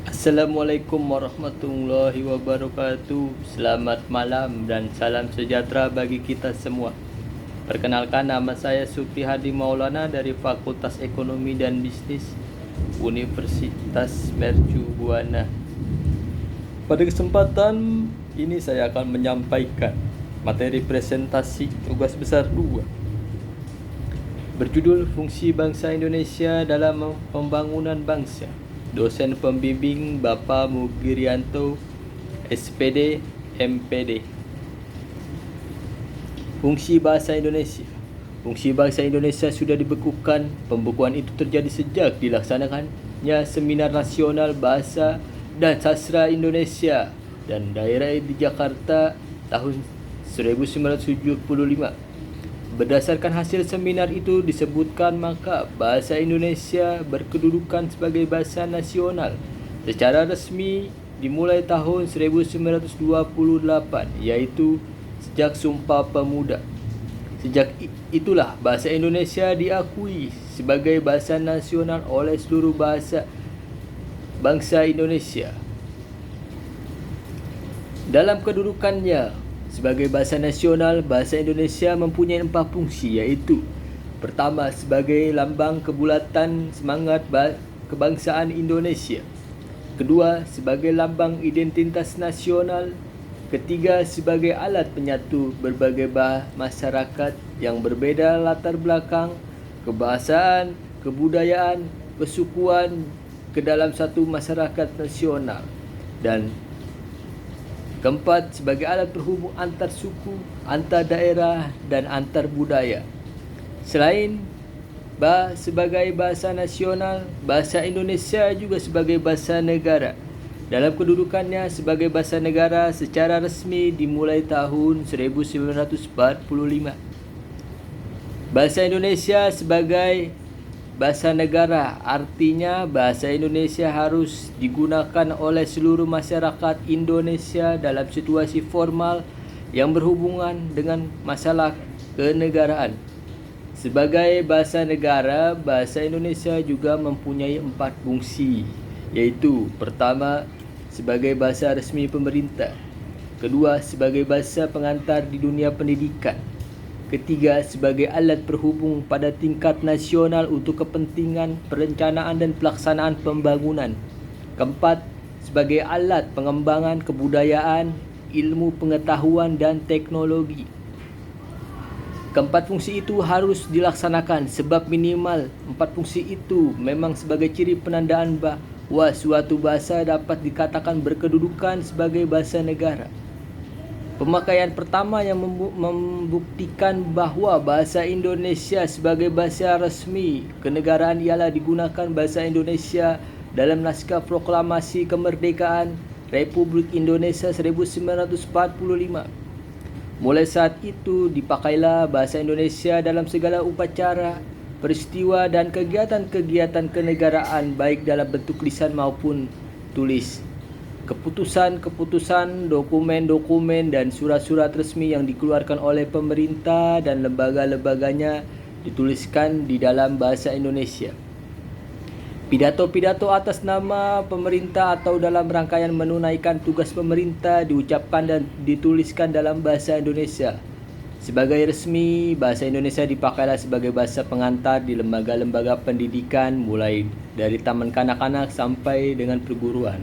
Assalamualaikum warahmatullahi wabarakatuh. Selamat malam dan salam sejahtera bagi kita semua. Perkenalkan, nama saya Supri Hadi Maulana dari Fakultas Ekonomi dan Bisnis Universitas Mercu Buana. Pada kesempatan ini saya akan menyampaikan materi presentasi tugas besar 2 berjudul Fungsi Bangsa Indonesia dalam Pembangunan Bangsa. Dosen pembimbing Bapak Mugirianto, SPD, MPD. Fungsi Bahasa Indonesia. Fungsi Bahasa Indonesia sudah dibekukan. Pembekuan itu terjadi sejak dilaksanakannya Seminar Nasional Bahasa dan Sastra Indonesia dan Daerah di Jakarta tahun 1975. Berdasarkan hasil seminar itu disebutkan maka bahasa Indonesia berkedudukan sebagai bahasa nasional secara resmi dimulai tahun 1928, yaitu sejak Sumpah Pemuda. Sejak itulah bahasa Indonesia diakui sebagai bahasa nasional oleh seluruh bangsa Indonesia. Dalam kedudukannya sebagai bahasa nasional, bahasa Indonesia mempunyai 4 fungsi, yaitu: pertama, sebagai lambang kebulatan semangat kebangsaan Indonesia. Kedua, sebagai lambang identitas nasional. Ketiga, sebagai alat penyatu berbagai masyarakat yang berbeda latar belakang, kebahasaan, kebudayaan, kesukuan ke dalam satu masyarakat nasional. Dan keempat, sebagai alat berhubung antar suku, antar daerah, dan antar budaya. Selain sebagai bahasa nasional, bahasa Indonesia juga sebagai bahasa negara. Dalam kedudukannya sebagai bahasa negara secara resmi dimulai tahun 1945. Bahasa Indonesia sebagai bahasa negara artinya bahasa Indonesia harus digunakan oleh seluruh masyarakat Indonesia dalam situasi formal yang berhubungan dengan masalah kenegaraan. Sebagai bahasa negara, bahasa Indonesia juga mempunyai 4 fungsi, yaitu: pertama, sebagai bahasa resmi pemerintah. Kedua, sebagai bahasa pengantar di dunia pendidikan. Ketiga, sebagai alat berhubung pada tingkat nasional untuk kepentingan perencanaan dan pelaksanaan pembangunan. Keempat, sebagai alat pengembangan kebudayaan, ilmu pengetahuan dan teknologi. Keempat fungsi itu harus dilaksanakan sebab minimal 4 fungsi itu memang sebagai ciri penandaan bahwa suatu bahasa dapat dikatakan berkedudukan sebagai bahasa negara. Pemakaian pertama yang membuktikan bahwa bahasa Indonesia sebagai bahasa resmi kenegaraan ialah digunakan bahasa Indonesia dalam naskah proklamasi kemerdekaan Republik Indonesia 1945. Mulai saat itu dipakailah bahasa Indonesia dalam segala upacara, peristiwa dan kegiatan-kegiatan kenegaraan baik dalam bentuk lisan maupun tulis. Keputusan-keputusan, dokumen-dokumen dan surat-surat resmi yang dikeluarkan oleh pemerintah dan lembaga-lembaganya dituliskan di dalam bahasa Indonesia. Pidato-pidato atas nama pemerintah atau dalam rangkaian menunaikan tugas pemerintah diucapkan dan dituliskan dalam bahasa Indonesia. Sebagai resmi, bahasa Indonesia dipakailah sebagai bahasa pengantar di lembaga-lembaga pendidikan mulai dari taman kanak-kanak sampai dengan perguruan.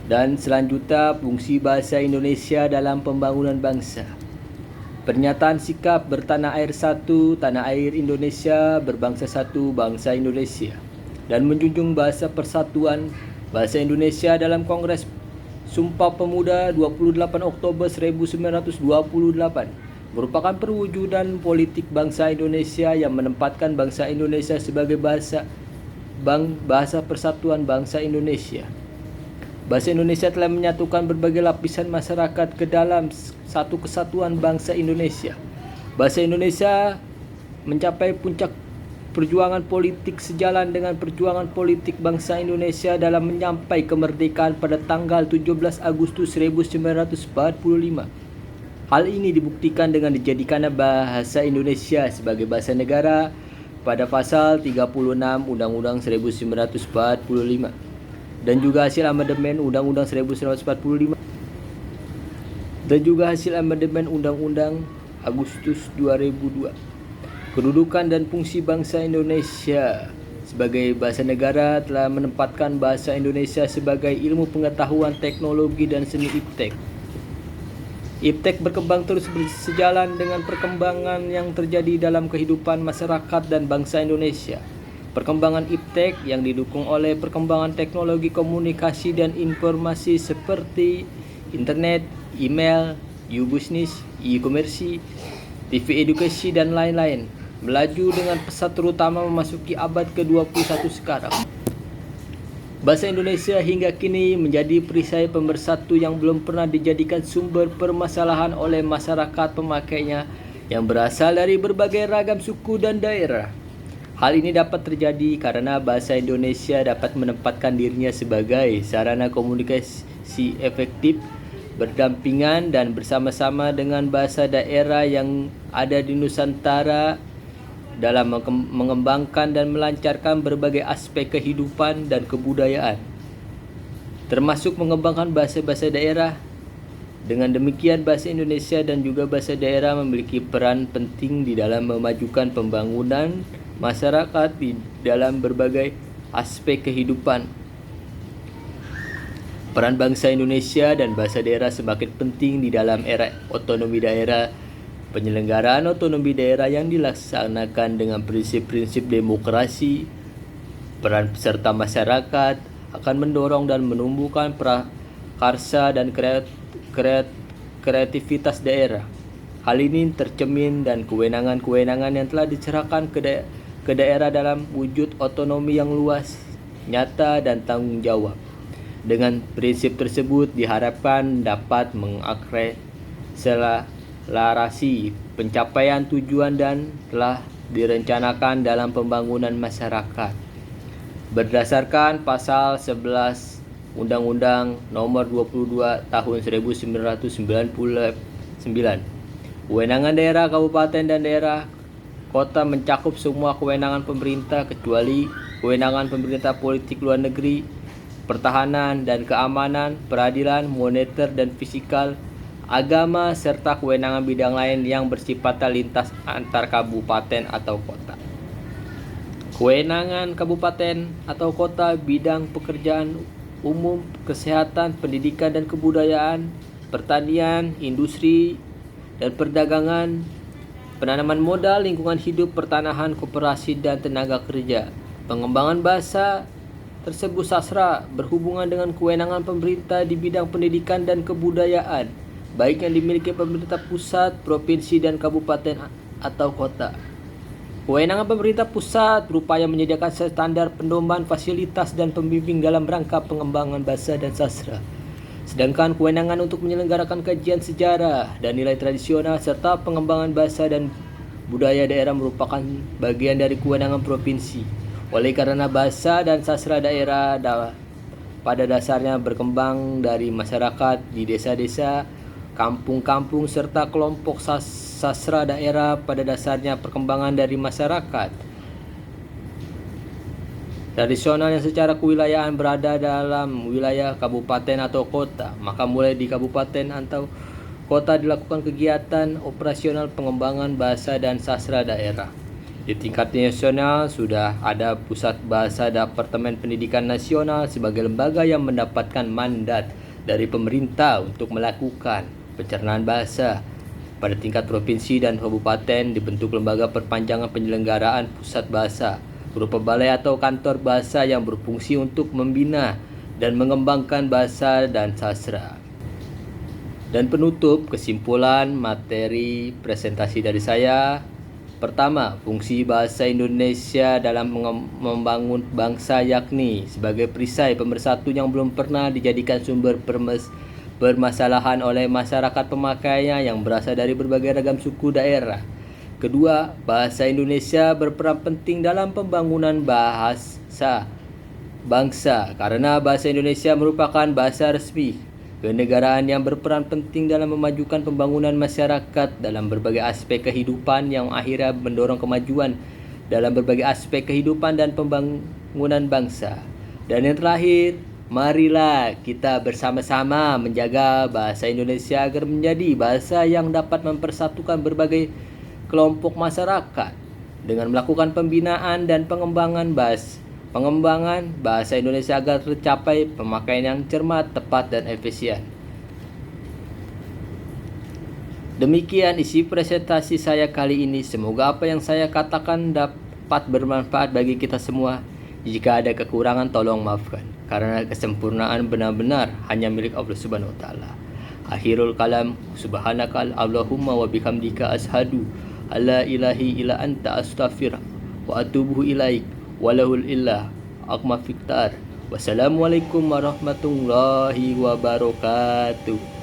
Dan selanjutnya, fungsi bahasa Indonesia dalam pembangunan bangsa. Pernyataan sikap bertanah air satu, tanah air Indonesia, berbangsa satu, bangsa Indonesia. Dan menjunjung bahasa persatuan bahasa Indonesia dalam Kongres Sumpah Pemuda 28 Oktober 1928 merupakan perwujudan politik bangsa Indonesia yang menempatkan bangsa Indonesia sebagai bahasa persatuan bangsa Indonesia. Bahasa Indonesia telah menyatukan berbagai lapisan masyarakat ke dalam satu kesatuan bangsa Indonesia. Bahasa Indonesia mencapai puncak perjuangan politik sejalan dengan perjuangan politik bangsa Indonesia dalam menyampai kemerdekaan pada tanggal 17 Agustus 1945. Hal ini dibuktikan dengan dijadikannya bahasa Indonesia sebagai bahasa negara pada pasal 36 Undang-Undang 1945. dan juga hasil amandemen Undang-Undang 1945 dan juga hasil amandemen Undang-Undang Agustus 2002. Kedudukan dan fungsi bangsa Indonesia sebagai bahasa negara telah menempatkan bahasa Indonesia sebagai ilmu pengetahuan, teknologi dan seni iptek. Iptek berkembang terus sejalan dengan perkembangan yang terjadi dalam kehidupan masyarakat dan bangsa Indonesia. Perkembangan iptek yang didukung oleh perkembangan teknologi komunikasi dan informasi seperti internet, email, e-business, e-commerce, TV edukasi dan lain-lain melaju dengan pesat terutama memasuki abad ke-21 sekarang. Bahasa Indonesia hingga kini menjadi perisai pemersatu yang belum pernah dijadikan sumber permasalahan oleh masyarakat pemakainya yang berasal dari berbagai ragam suku dan daerah. Hal ini dapat terjadi karena bahasa Indonesia dapat menempatkan dirinya sebagai sarana komunikasi efektif, berdampingan dan bersama-sama dengan bahasa daerah yang ada di Nusantara dalam mengembangkan dan melancarkan berbagai aspek kehidupan dan kebudayaan, termasuk mengembangkan bahasa-bahasa daerah. Dengan demikian, bahasa Indonesia dan juga bahasa daerah memiliki peran penting di dalam memajukan pembangunan masyarakat di dalam berbagai aspek kehidupan. Peran bangsa Indonesia dan bahasa daerah semakin penting di dalam era otonomi daerah. Penyelenggaraan otonomi daerah yang dilaksanakan dengan prinsip-prinsip demokrasi, peran peserta masyarakat akan mendorong dan menumbuhkan prakarsa dan kreativitas daerah. Hal ini tercermin dan kewenangan-kewenangan yang telah diserahkan ke daerah dalam wujud otonomi yang luas, nyata dan tanggung jawab. Dengan prinsip tersebut diharapkan dapat mengakselerasi pencapaian tujuan dan telah direncanakan dalam pembangunan masyarakat. Berdasarkan pasal 11 Undang-Undang Nomor 22 Tahun 1999, kewenangan daerah, kabupaten dan daerah kota mencakup semua kewenangan pemerintah kecuali kewenangan pemerintah politik luar negeri, pertahanan dan keamanan, peradilan, moneter dan fiskal, agama, serta kewenangan bidang lain yang bersifat lintas antar kabupaten atau kota. Kewenangan kabupaten atau kota bidang pekerjaan umum, kesehatan, pendidikan dan kebudayaan, pertanian, industri dan perdagangan, penanaman modal, lingkungan hidup, pertanahan, koperasi dan tenaga kerja. Pengembangan bahasa tersebut sastra berhubungan dengan kewenangan pemerintah di bidang pendidikan dan kebudayaan, baik yang dimiliki pemerintah pusat, provinsi dan kabupaten atau kota. Kewenangan pemerintah pusat berupaya menyediakan standar pendoman, fasilitas dan pembimbing dalam rangka pengembangan bahasa dan sastra. Sedangkan kewenangan untuk menyelenggarakan kajian sejarah dan nilai tradisional serta pengembangan bahasa dan budaya daerah merupakan bagian dari kewenangan provinsi. Oleh karena bahasa dan sastra daerah pada dasarnya berkembang dari masyarakat di desa-desa, kampung-kampung serta kelompok sastra daerah pada dasarnya perkembangan dari masyarakat tradisional yang secara kewilayahan berada dalam wilayah kabupaten atau kota, maka mulai di kabupaten atau kota dilakukan kegiatan operasional pengembangan bahasa dan sastra daerah. Di tingkat nasional sudah ada Pusat Bahasa Departemen Pendidikan Nasional sebagai lembaga yang mendapatkan mandat dari pemerintah untuk melakukan pencernaan bahasa. Pada tingkat provinsi dan kabupaten dibentuk lembaga perpanjangan penyelenggaraan pusat bahasa, berupa balai atau kantor bahasa yang berfungsi untuk membina dan mengembangkan bahasa dan sastra. Dan penutup kesimpulan materi presentasi dari saya. Pertama, fungsi bahasa Indonesia dalam membangun bangsa yakni sebagai perisai pemersatu yang belum pernah dijadikan sumber permasalahan oleh masyarakat pemakainya yang berasal dari berbagai ragam suku daerah. Kedua, bahasa Indonesia berperan penting dalam pembangunan bahasa bangsa karena bahasa Indonesia merupakan bahasa resmi kenegaraan yang berperan penting dalam memajukan pembangunan masyarakat dalam berbagai aspek kehidupan yang akhirnya mendorong kemajuan dalam berbagai aspek kehidupan dan pembangunan bangsa. Dan yang terakhir, Marilah kita bersama-sama menjaga bahasa Indonesia agar menjadi bahasa yang dapat mempersatukan berbagai kelompok masyarakat dengan melakukan pembinaan dan pengembangan bahasa Indonesia agar tercapai pemakaian yang cermat, tepat, dan efisien. Demikian isi presentasi saya kali ini. Semoga apa yang saya katakan dapat bermanfaat bagi kita semua. Jika ada kekurangan tolong maafkan, karena kesempurnaan benar-benar hanya milik Allah Subhanahu wa taala. Akhirul kalam, subhanakal Allahumma wa bihamdika ashhadu alla ilahi illa anta astaghfiruka wa atubu ilaik. Walahul illah akma fiktar. Wassalamualaikum warahmatullahi wabarakatuh.